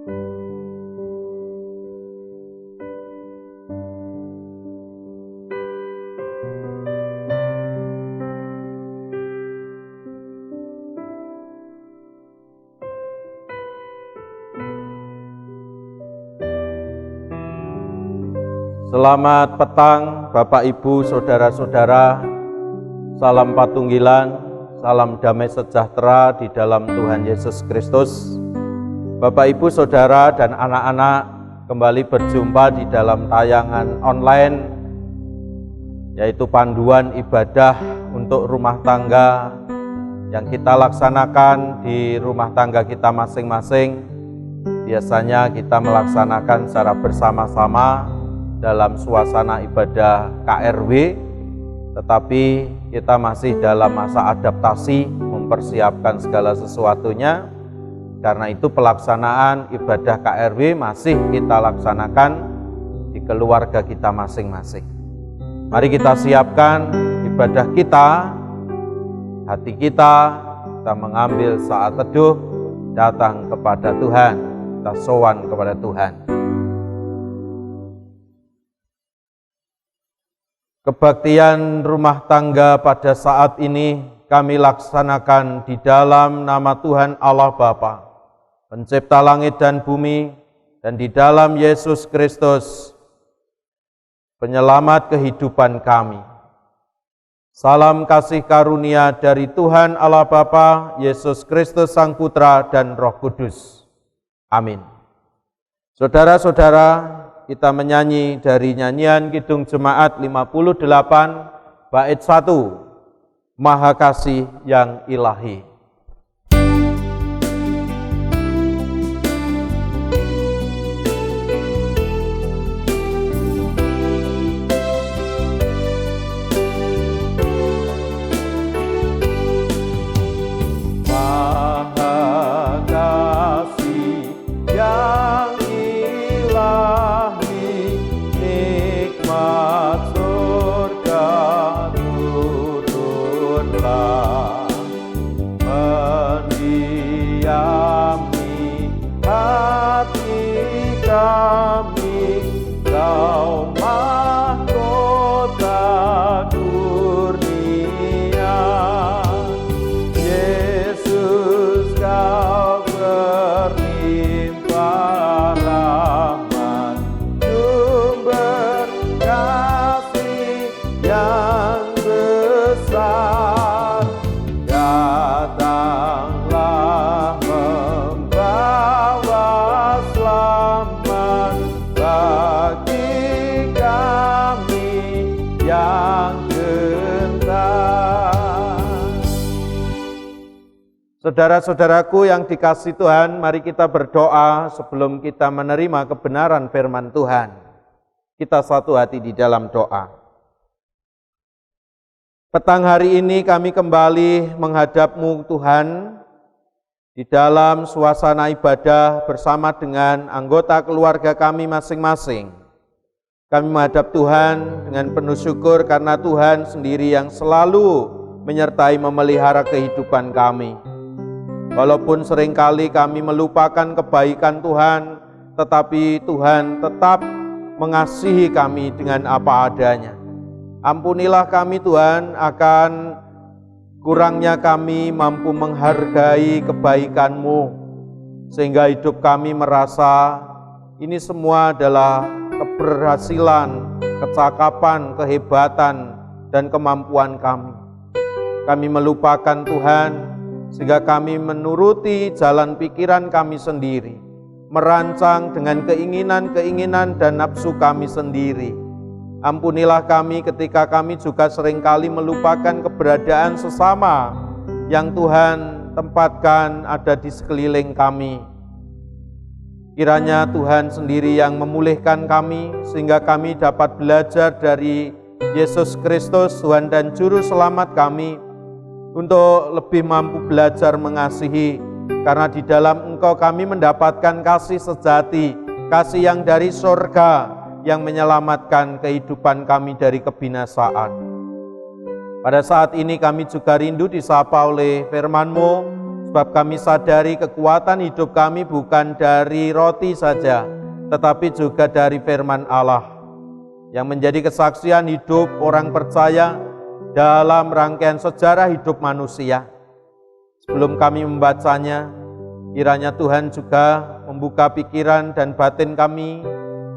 Selamat petang Bapak Ibu Saudara-saudara, salam patunggilan, salam damai sejahtera di dalam Tuhan Yesus Kristus. Bapak Ibu Saudara dan anak-anak kembali berjumpa di dalam tayangan online, yaitu panduan ibadah untuk rumah tangga yang kita laksanakan di rumah tangga kita masing-masing. Biasanya kita melaksanakan secara bersama-sama dalam suasana ibadah KRW, tetapi kita masih dalam masa adaptasi, mempersiapkan segala sesuatunya. Karena itu pelaksanaan ibadah KRW masih kita laksanakan di keluarga kita masing-masing. Mari kita siapkan ibadah kita, hati kita mengambil saat teduh, datang kepada Tuhan, kita sowan kepada Tuhan. Kebaktian rumah tangga pada saat ini kami laksanakan di dalam nama Tuhan Allah Bapa, Pencipta langit dan bumi, dan di dalam Yesus Kristus, Penyelamat kehidupan kami. Salam kasih karunia dari Tuhan Allah Bapa, Yesus Kristus Sang Putra, dan Roh Kudus. Amin. Saudara-saudara, kita menyanyi dari nyanyian Kidung Jemaat 58, bait 1, Maha Kasih yang Ilahi. Maha Kasih yang surga turunlah, mendiami hati kami, Kau mahkota kurnia. Yesus, Kau berlimpah rahmat, sumber kasih yang besar. Datanglah membawa selamat bagi kami yang gentar. Saudara-saudaraku yang dikasihi Tuhan, mari kita berdoa sebelum kita menerima kebenaran firman Tuhan. Kita satu hati di dalam doa. Petang hari ini kami kembali menghadap-Mu Tuhan, di dalam suasana ibadah bersama dengan anggota keluarga kami masing-masing. Kami menghadap Tuhan dengan penuh syukur karena Tuhan sendiri yang selalu menyertai memelihara kehidupan kami. Walaupun seringkali kami melupakan kebaikan Tuhan, tetapi Tuhan tetap mengasihi kami dengan apa adanya. Ampunilah kami Tuhan akan kurangnya kami mampu menghargai kebaikan-Mu, sehingga hidup kami merasa ini semua adalah keberhasilan, kecakapan, kehebatan, dan kemampuan kami. Kami melupakan Tuhan, sehingga kami menuruti jalan pikiran kami sendiri, merancang dengan keinginan-keinginan dan nafsu kami sendiri. Ampunilah kami ketika kami juga seringkali melupakan keberadaan sesama yang Tuhan tempatkan ada di sekeliling kami. Kiranya Tuhan sendiri yang memulihkan kami, sehingga kami dapat belajar dari Yesus Kristus, Tuhan dan Juru Selamat kami, untuk lebih mampu belajar mengasihi, karena di dalam Engkau kami mendapatkan kasih sejati, kasih yang dari surga, yang menyelamatkan kehidupan kami dari kebinasaan. Pada saat ini kami juga rindu disapa oleh firman-Mu, Sebab kami sadari kekuatan hidup kami bukan dari roti saja, tetapi juga dari firman Allah, yang menjadi kesaksian hidup orang percaya dalam rangkaian sejarah hidup manusia. Sebelum kami membacanya, kiranya Tuhan juga membuka pikiran dan batin kami,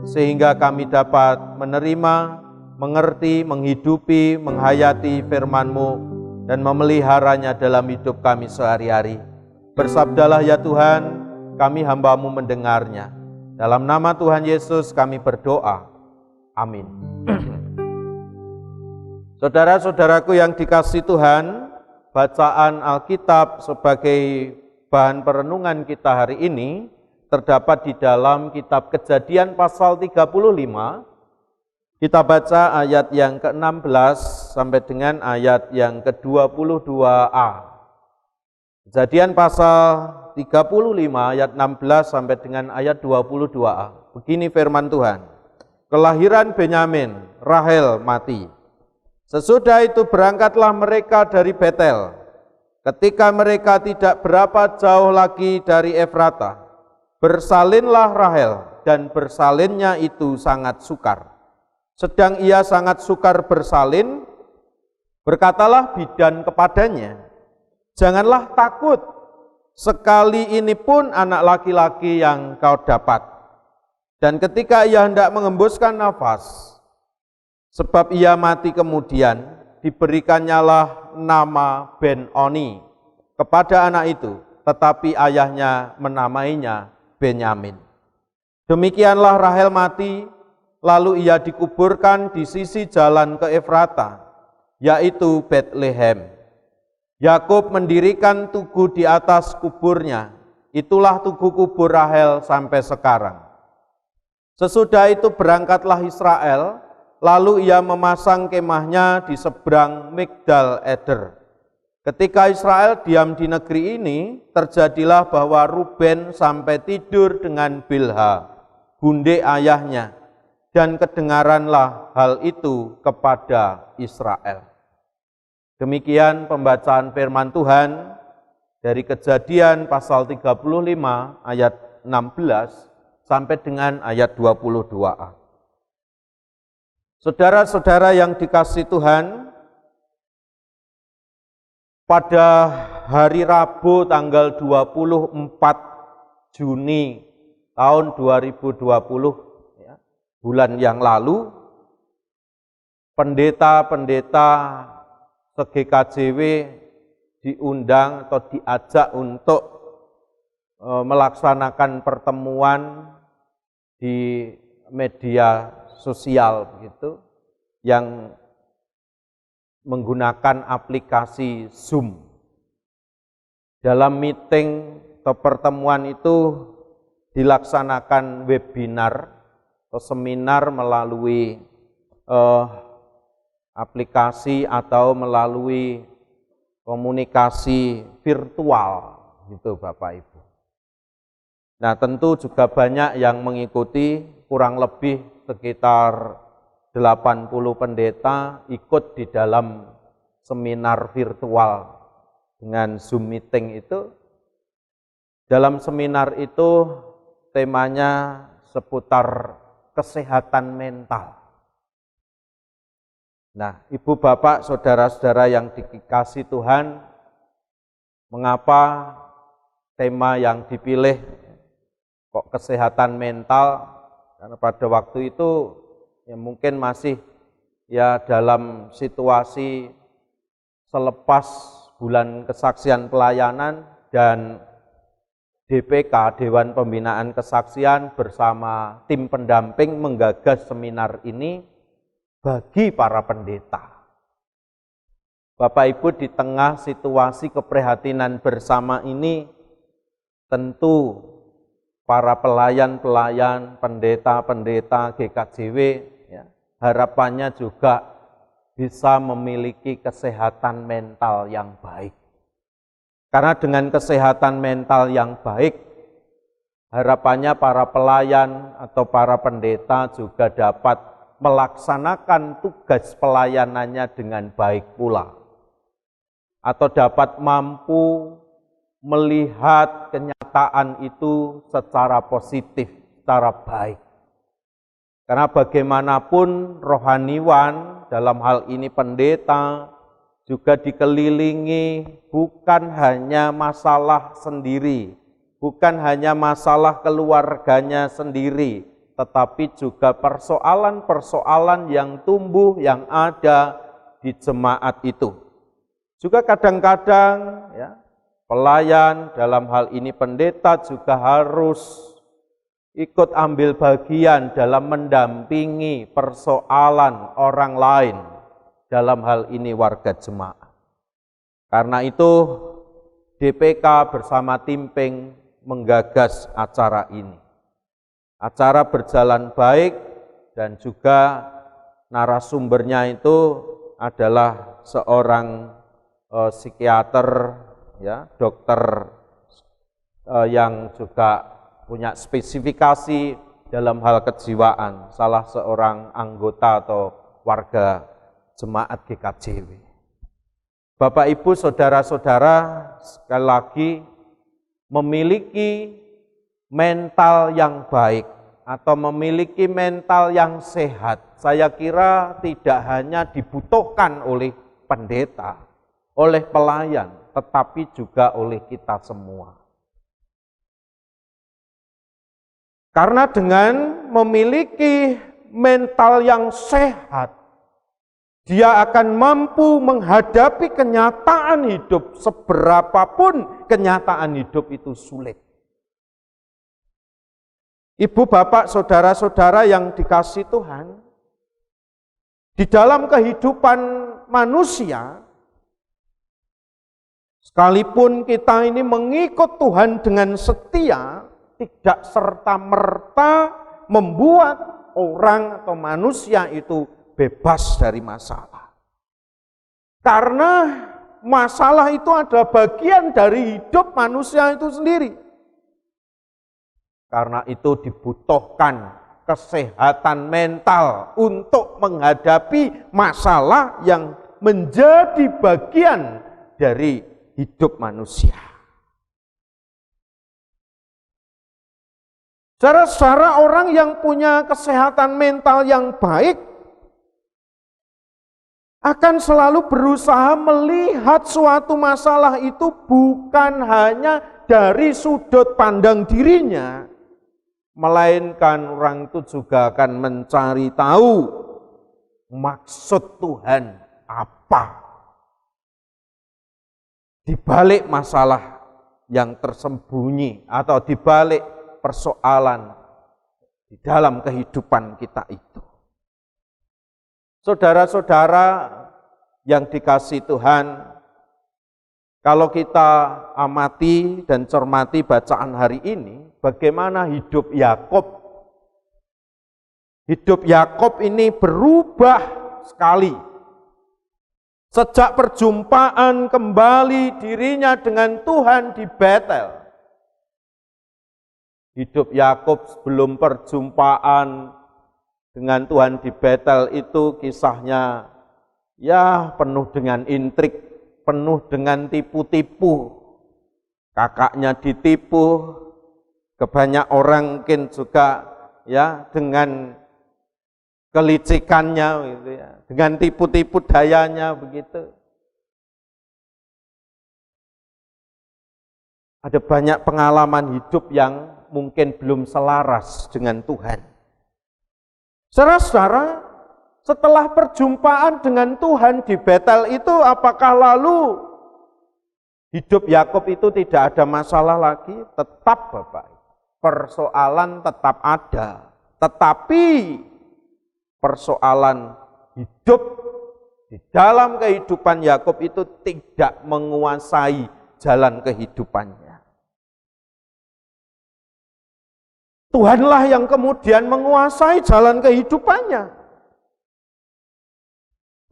sehingga kami dapat menerima, mengerti, menghidupi, menghayati firman-Mu, dan memeliharanya dalam hidup kami sehari-hari. Bersabdalah ya Tuhan, kami hamba-Mu mendengarnya. Dalam nama Tuhan Yesus kami berdoa. Amin. Saudara-saudaraku yang dikasihi Tuhan, bacaan Alkitab sebagai bahan perenungan kita hari ini terdapat di dalam kitab Kejadian pasal 35. Kita baca ayat yang ke-16 sampai dengan ayat yang ke-22a. Kejadian pasal 35 ayat 16 sampai dengan ayat 22a. Begini firman Tuhan. Kelahiran Benyamin, Rahel mati. Sesudah itu berangkatlah mereka dari Betel. Ketika mereka tidak berapa jauh lagi dari Efrata, bersalinlah Rahel, dan bersalinnya itu sangat sukar. Sedang ia sangat sukar bersalin, berkatalah bidan kepadanya, janganlah takut, sekali ini pun anak laki-laki yang kau dapat. Dan ketika ia hendak mengembuskan nafas, sebab ia mati kemudian, diberikannya nama Ben-Oni kepada anak itu, tetapi ayahnya menamainya Benyamin. Demikianlah Rahel mati, lalu ia dikuburkan di sisi jalan ke Efrata, yaitu Betlehem. Yakub mendirikan tugu di atas kuburnya, itulah tugu kubur Rahel sampai sekarang. Sesudah itu berangkatlah Israel, lalu ia memasang kemahnya di seberang Migdal Eder. Ketika Israel diam di negeri ini, terjadilah bahwa Ruben sampai tidur dengan Bilha, bundek ayahnya, dan kedengaranlah hal itu kepada Israel. Demikian pembacaan firman Tuhan dari Kejadian pasal 35 ayat 16 sampai dengan ayat 22a. Saudara-saudara yang dikasihi Tuhan, pada hari Rabu tanggal 24 Juni tahun 2020, ya, bulan yang lalu, pendeta-pendeta se-GKJW diundang atau diajak untuk melaksanakan pertemuan di media sosial begitu, yang menggunakan aplikasi Zoom. Dalam meeting atau pertemuan itu dilaksanakan webinar atau seminar melalui aplikasi atau melalui komunikasi virtual gitu Bapak Ibu. Nah, tentu juga banyak yang mengikuti, kurang lebih sekitar 80 pendeta ikut di dalam seminar virtual dengan Zoom meeting itu. Dalam seminar itu temanya seputar kesehatan mental. Nah, Ibu Bapak, saudara-saudara yang dikasihi Tuhan, mengapa tema yang dipilih kok kesehatan mental? Karena pada waktu itu ya mungkin masih ya dalam situasi selepas bulan kesaksian pelayanan, dan DPK, Dewan Pembinaan Kesaksian, bersama tim pendamping menggagas seminar ini bagi para pendeta. Bapak Ibu, di tengah situasi keprihatinan bersama ini, tentu para pelayan-pelayan, pendeta-pendeta GKJW, ya, harapannya juga bisa memiliki kesehatan mental yang baik. Karena dengan kesehatan mental yang baik, harapannya para pelayan atau para pendeta juga dapat melaksanakan tugas pelayanannya dengan baik pula, atau dapat mampu melihat kenyataan itu secara positif, secara baik. Karena bagaimanapun rohaniwan, dalam hal ini pendeta, juga dikelilingi bukan hanya masalah sendiri, bukan hanya masalah keluarganya sendiri, tetapi juga persoalan-persoalan yang tumbuh, yang ada di jemaat itu. Juga kadang-kadang ya, pelayan, dalam hal ini pendeta, juga harus ikut ambil bagian dalam mendampingi persoalan orang lain, dalam hal ini warga jemaat. Karena itu DPK bersama Timping menggagas acara ini. Acara berjalan baik dan juga narasumbernya itu adalah seorang psikiater, ya, dokter yang juga punya spesifikasi dalam hal kejiwaan, salah seorang anggota atau warga jemaat GKJW. Bapak, Ibu, saudara-saudara, sekali lagi memiliki mental yang baik atau memiliki mental yang sehat, saya kira tidak hanya dibutuhkan oleh pendeta, oleh pelayan, tetapi juga oleh kita semua. Karena dengan memiliki mental yang sehat, dia akan mampu menghadapi kenyataan hidup, seberapapun kenyataan hidup itu sulit. Ibu, bapak, saudara-saudara yang dikasihi Tuhan, di dalam kehidupan manusia, sekalipun kita ini mengikut Tuhan dengan setia, tidak serta-merta membuat orang atau manusia itu bebas dari masalah. Karena masalah itu adalah bagian dari hidup manusia itu sendiri. Karena itu dibutuhkan kesehatan mental untuk menghadapi masalah yang menjadi bagian dari hidup manusia. Saudara-saudara, orang yang punya kesehatan mental yang baik akan selalu berusaha melihat suatu masalah itu bukan hanya dari sudut pandang dirinya, melainkan orang itu juga akan mencari tahu maksud Tuhan apa di balik masalah yang tersembunyi atau di balik persoalan di dalam kehidupan kita itu. Saudara-saudara yang dikasihi Tuhan, kalau kita amati dan cermati bacaan hari ini, bagaimana hidup Yakub. Hidup Yakub ini berubah sekali. Sejak perjumpaan kembali dirinya dengan Tuhan di Betel. Hidup Yakub sebelum perjumpaan dengan Tuhan di Betel itu kisahnya ya penuh dengan intrik, penuh dengan tipu-tipu. Kakaknya ditipu, kebanyak orang mungkin juga ya dengan kelicikannya gitu ya, dengan tipu-tipu dayanya begitu. Ada banyak pengalaman hidup yang mungkin belum selaras dengan Tuhan. Saudara-saudara, setelah perjumpaan dengan Tuhan di Betel itu, apakah lalu hidup Yakub itu tidak ada masalah lagi? Tetap, Bapak. Persoalan tetap ada. Tetapi persoalan hidup di dalam kehidupan Yakub itu tidak menguasai jalan kehidupannya. Tuhanlah yang kemudian menguasai jalan kehidupannya.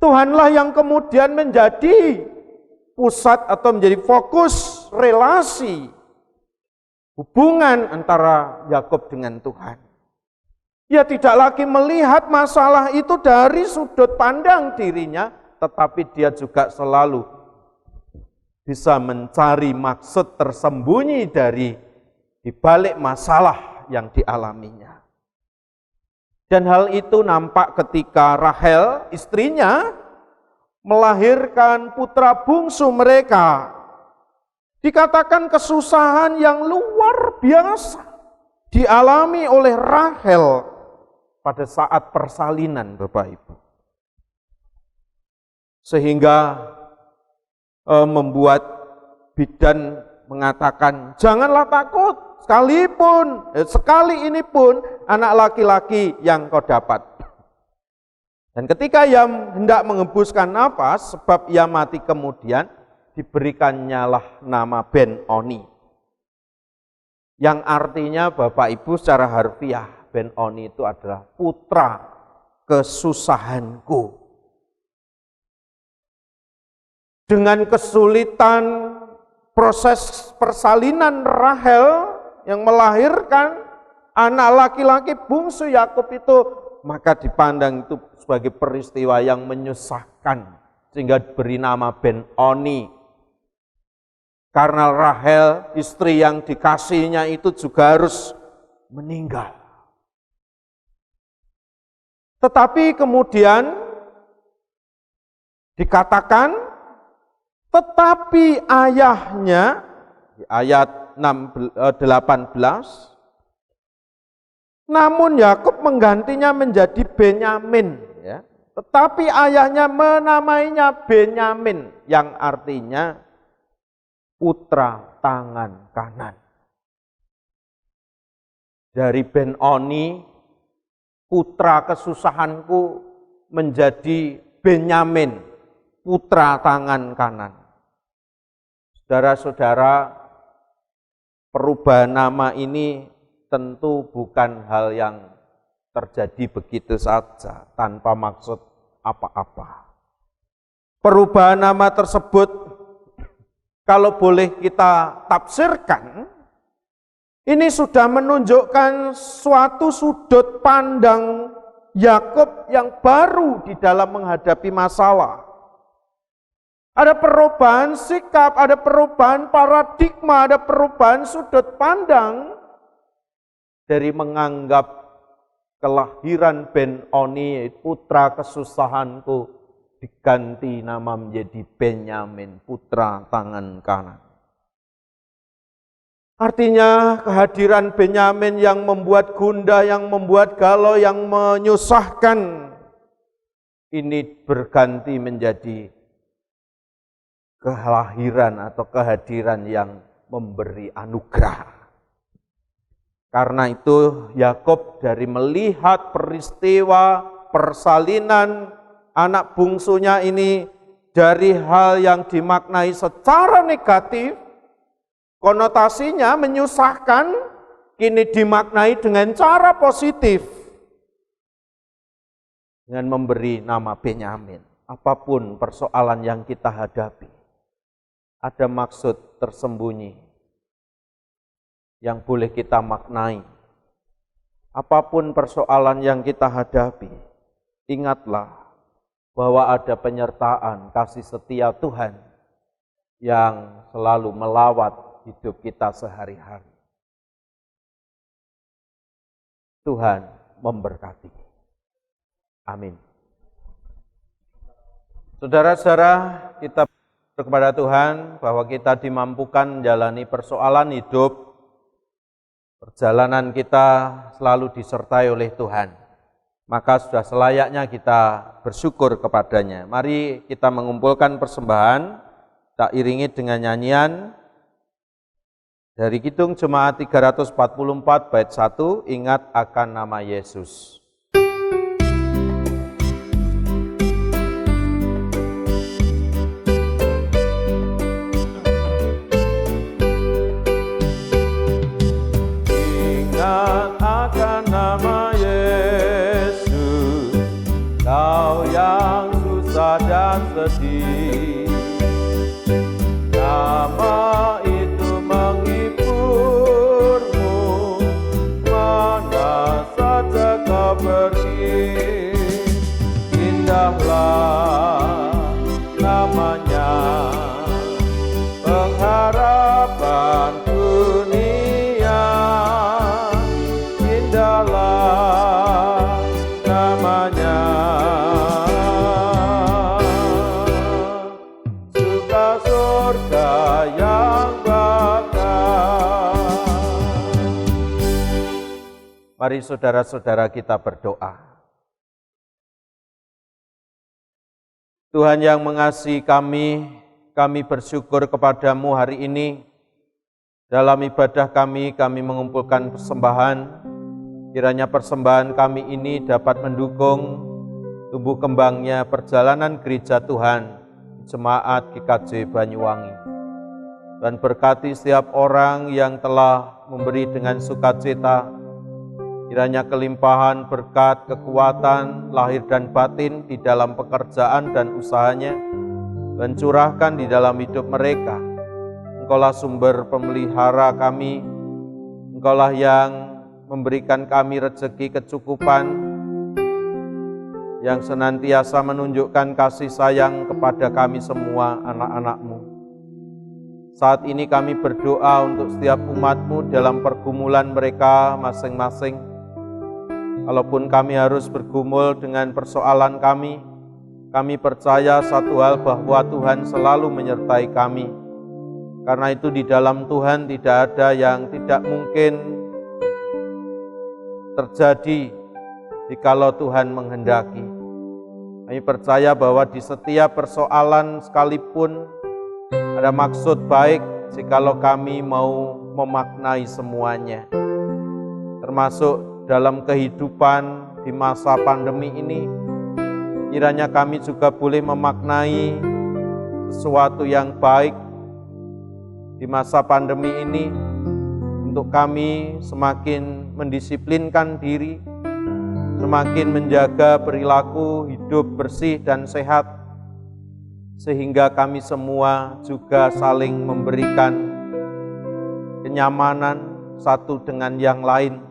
Tuhanlah yang kemudian menjadi pusat atau menjadi fokus relasi hubungan antara Yakub dengan Tuhan. Ia tidak lagi melihat masalah itu dari sudut pandang dirinya, tetapi dia juga selalu bisa mencari maksud tersembunyi dari di balik masalah yang dialaminya. Dan hal itu nampak ketika Rahel, istrinya, melahirkan putra bungsu mereka. Dikatakan kesusahan yang luar biasa dialami oleh Rahel pada saat persalinan, Bapak Ibu. Sehingga membuat bidan mengatakan, janganlah takut, sekali ini pun anak laki-laki yang kau dapat. Dan ketika ia hendak mengembuskan nafas, sebab ia mati kemudian, diberikannya nama Ben-Oni. Yang artinya Bapak Ibu secara harfiah, Ben-Oni itu adalah putra kesusahanku. Dengan kesulitan proses persalinan Rahel yang melahirkan anak laki-laki bungsu Yakub itu, maka dipandang itu sebagai peristiwa yang menyusahkan, sehingga diberi nama Ben-Oni. Karena Rahel, istri yang dikasihnya itu juga harus meninggal. Tetapi kemudian dikatakan, tetapi ayahnya, di ayat 18, namun Yakub menggantinya menjadi Benyamin. Ya. Tetapi ayahnya menamainya Benyamin, yang artinya putra tangan kanan. Dari Ben-Oni, putra kesusahanku, menjadi Benyamin, putra tangan kanan. Saudara-saudara, perubahan nama ini tentu bukan hal yang terjadi begitu saja, tanpa maksud apa-apa. Perubahan nama tersebut, kalau boleh kita tafsirkan, ini sudah menunjukkan suatu sudut pandang Yakub yang baru di dalam menghadapi masalah. Ada perubahan sikap, ada perubahan paradigma, ada perubahan sudut pandang dari menganggap kelahiran Ben-Oni, putra kesusahanku, diganti nama menjadi Benyamin, putra tangan kanan. Artinya kehadiran Benyamin yang membuat gundah, yang membuat galau, yang menyusahkan, ini berganti menjadi kelahiran atau kehadiran yang memberi anugerah. Karena itu Yakub dari melihat peristiwa persalinan anak bungsunya ini dari hal yang dimaknai secara negatif, konotasinya menyusahkan, kini dimaknai dengan cara positif. Dengan memberi nama Benyamin. Apapun persoalan yang kita hadapi, ada maksud tersembunyi yang boleh kita maknai. Apapun persoalan yang kita hadapi, ingatlah bahwa ada penyertaan kasih setia Tuhan yang selalu melawat hidup kita sehari-hari. Tuhan memberkati. Amin. Saudara-saudara, kita kepada Tuhan bahwa kita dimampukan menjalani persoalan hidup, perjalanan kita selalu disertai oleh Tuhan. Maka sudah selayaknya kita bersyukur kepadanya. Mari kita mengumpulkan persembahan, tak iringi dengan nyanyian dari Kidung Jemaat 344 bait 1, ingat akan nama Yesus. Dan sedih, nama itu menghiburmu, mana saja kau Mari saudara-saudara kita berdoa. Tuhan yang mengasihi kami bersyukur kepadamu hari ini. Dalam ibadah kami mengumpulkan persembahan. Kiranya persembahan kami ini dapat mendukung tumbuh kembangnya perjalanan gereja Tuhan, Jemaat GKJ Banyuwangi. Dan berkati setiap orang yang telah memberi dengan sukacita. Kiranya kelimpahan berkat, kekuatan, lahir dan batin di dalam pekerjaan dan usahanya, dan curahkan di dalam hidup mereka. Engkaulah sumber pemelihara kami, Engkaulah yang memberikan kami rezeki kecukupan, yang senantiasa menunjukkan kasih sayang kepada kami semua anak-anak-Mu. Saat ini kami berdoa untuk setiap umat-Mu dalam pergumulan mereka masing-masing. Kalaupun kami harus bergumul dengan persoalan kami percaya satu hal bahwa Tuhan selalu menyertai kami. Karena itu di dalam Tuhan tidak ada yang tidak mungkin terjadi jikalau Tuhan menghendaki. Kami percaya bahwa di setiap persoalan sekalipun ada maksud baik jikalau kami mau memaknai semuanya. Termasuk dalam kehidupan di masa pandemi ini, kiranya kami juga boleh memaknai sesuatu yang baik di masa pandemi ini untuk kami semakin mendisiplinkan diri, semakin menjaga perilaku hidup bersih dan sehat, sehingga kami semua juga saling memberikan kenyamanan satu dengan yang lain.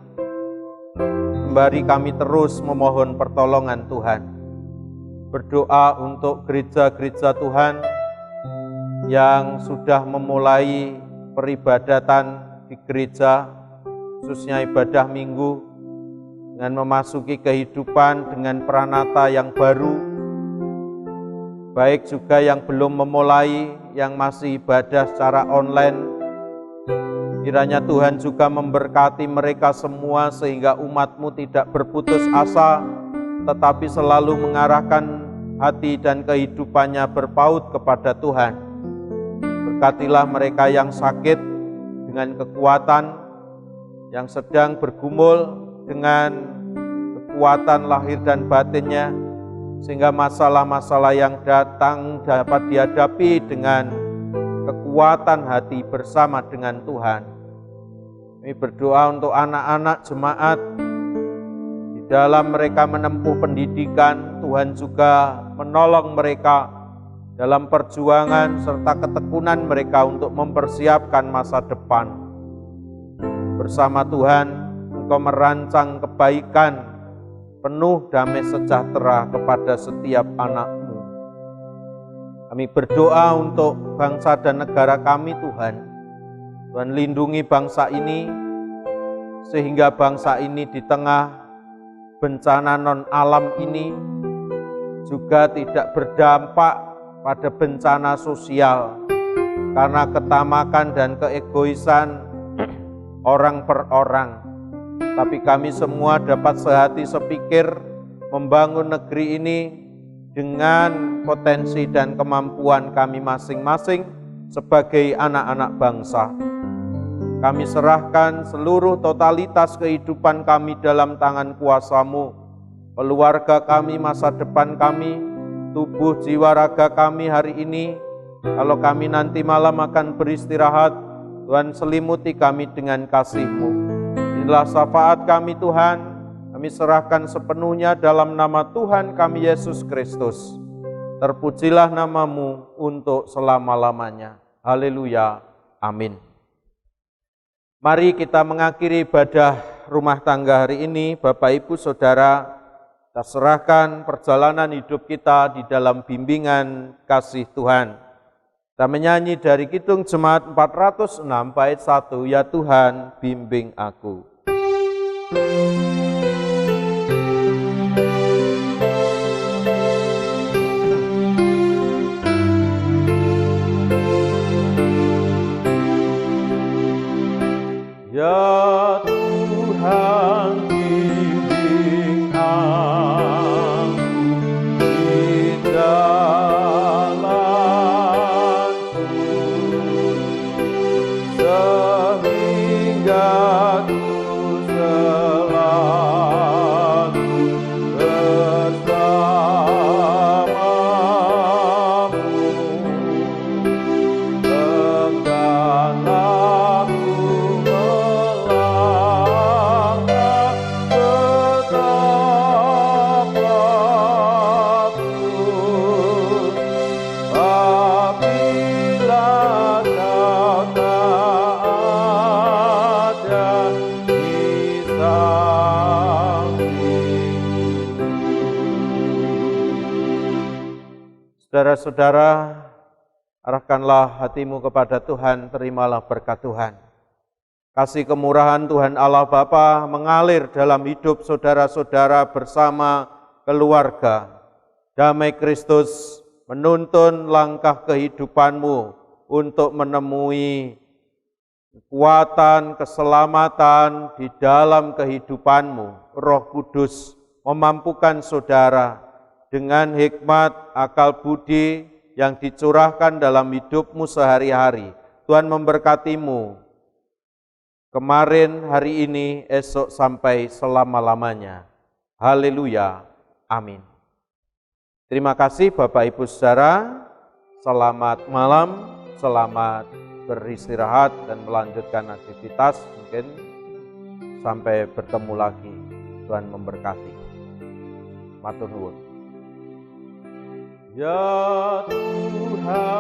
Sembari kami terus memohon pertolongan Tuhan. Berdoa untuk gereja-gereja Tuhan yang sudah memulai peribadatan di gereja, khususnya ibadah minggu, dengan memasuki kehidupan dengan peranata yang baru, baik juga yang belum memulai, yang masih ibadah secara online. Kiranya Tuhan juga memberkati mereka semua sehingga umat-Mu tidak berputus asa, tetapi selalu mengarahkan hati dan kehidupannya berpaut kepada Tuhan. Berkatilah mereka yang sakit dengan kekuatan, yang sedang bergumul dengan kekuatan lahir dan batinnya, sehingga masalah-masalah yang datang dapat dihadapi dengan kekuatan hati bersama dengan Tuhan. Kami berdoa untuk anak-anak jemaat, di dalam mereka menempuh pendidikan, Tuhan juga menolong mereka dalam perjuangan serta ketekunan mereka untuk mempersiapkan masa depan. Bersama Tuhan, Engkau merancang kebaikan, penuh damai sejahtera kepada setiap anak-Mu. Kami berdoa untuk bangsa dan negara kami, Tuhan. Tuhan lindungi bangsa ini, sehingga bangsa ini di tengah bencana non-alam ini juga tidak berdampak pada bencana sosial, karena ketamakan dan keegoisan orang per orang. Tapi kami semua dapat sehati sepikir membangun negeri ini dengan potensi dan kemampuan kami masing-masing sebagai anak-anak bangsa. Kami serahkan seluruh totalitas kehidupan kami dalam tangan kuasa-Mu, keluarga kami, masa depan kami, tubuh, jiwa, raga kami hari ini. Kalau kami nanti malam akan beristirahat, Tuhan selimuti kami dengan kasih-Mu. Inilah syafaat kami Tuhan, kami serahkan sepenuhnya dalam nama Tuhan kami Yesus Kristus. Terpujilah nama-Mu untuk selama-lamanya. Haleluya. Amin. Mari kita mengakhiri ibadah rumah tangga hari ini. Bapak, Ibu, Saudara, kita serahkan perjalanan hidup kita di dalam bimbingan kasih Tuhan. Kita menyanyi dari Kidung Jemaat 406 bait 1, Ya Tuhan bimbing aku. Ya Tuhan Saudara-saudara, arahkanlah hatimu kepada Tuhan, terimalah berkat Tuhan. Kasih kemurahan Tuhan Allah Bapa mengalir dalam hidup saudara-saudara bersama keluarga. Damai Kristus menuntun langkah kehidupanmu untuk menemui kekuatan, keselamatan di dalam kehidupanmu. Roh Kudus memampukan saudara dengan hikmat, akal budi yang dicurahkan dalam hidupmu sehari-hari. Tuhan memberkatimu kemarin, hari ini, esok, sampai selama-lamanya. Haleluya. Amin. Terima kasih Bapak Ibu Saudara. Selamat malam, selamat beristirahat dan melanjutkan aktivitas. Mungkin sampai bertemu lagi. Tuhan memberkati. Matur nuwun. Ya Tuhan.